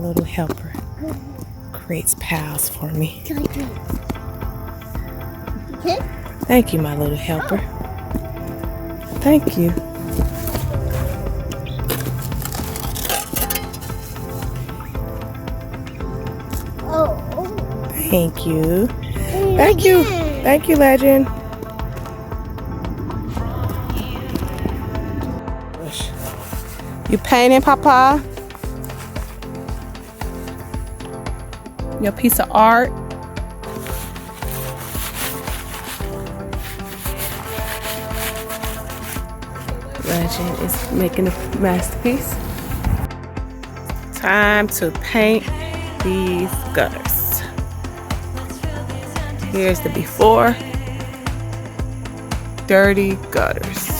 little helper. Creates piles for me. Thank you, my little helper. Thank you. Thank you. Thank you. Thank you, Legend. You painting, Papa? Your piece of art? Legend is making a masterpiece. Time to paint these gutters. Here's the before. Dirty gutters.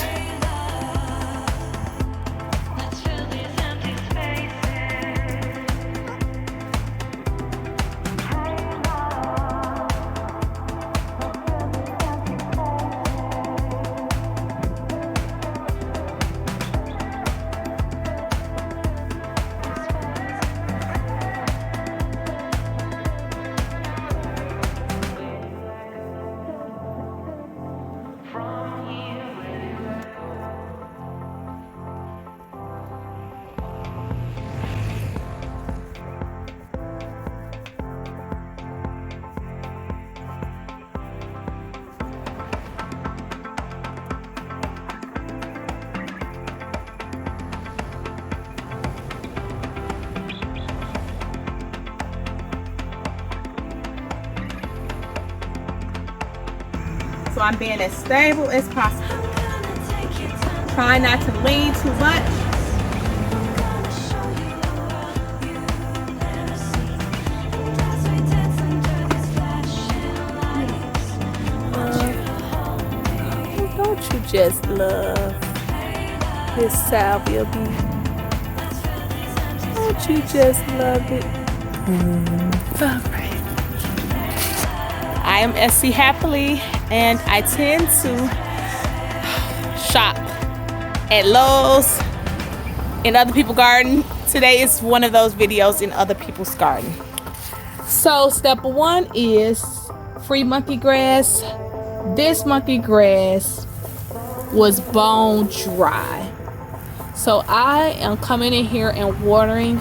So I'm being as stable as possible. Try not to lean too much. Don't you just love this salvia bean? Don't you just love it? All right. I am SC Happily, and I tend to shop at Lowe's in other people's garden. Today is one of those videos in other people's garden. So step one is free monkey grass. This monkey grass was bone dry. So I am coming in here and watering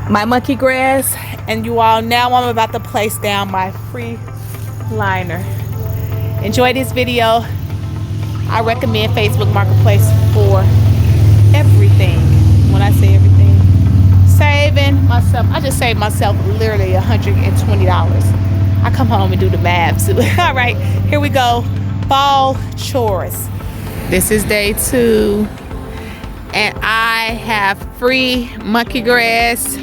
my monkey grass. And you all, now I'm about to place down my free liner. Enjoy this video. I recommend Facebook Marketplace for everything. When I say everything, saving myself, I just saved myself literally $120. I come home and do the math. All right, here we go. Fall chores. This is day 2, and I have free monkey grass,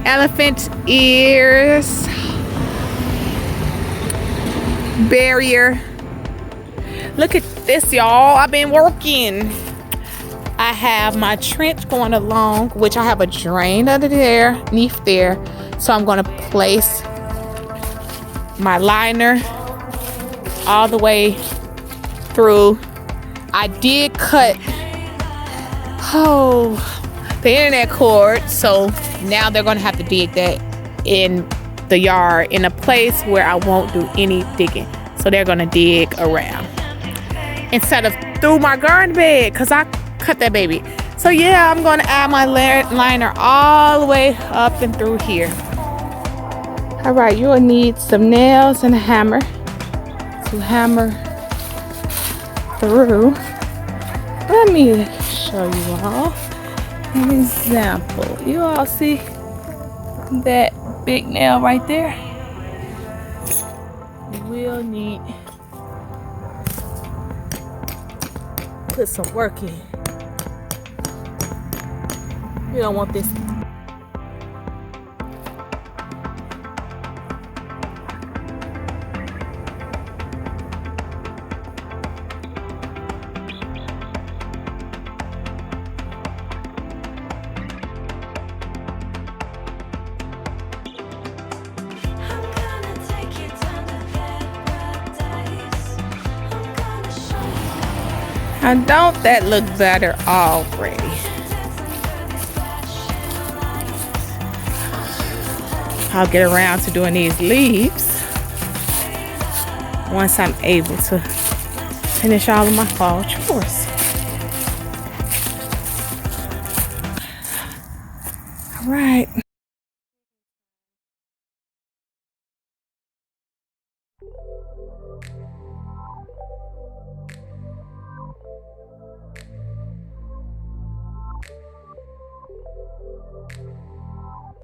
elephant ears, barrier. Look at this, y'all. I've been working. I have my trench going along, which I have a drain under there, underneath there. So I'm going to place my liner all the way through. I did cut the internet cord, so now they're going to have to dig that in the yard in a place where I won't do any digging. So they're going to dig around instead of through my garden bed, because I cut that baby. So yeah, I'm going to add my liner all the way up and through here. All right, you'll need some nails and a hammer to hammer through. Let me show you all an example. You all see that big nail right there? We'll need to put some work in. We don't want this. And don't that look better already? I'll get around to doing these leaves once I'm able to finish all of my fall chores. All right.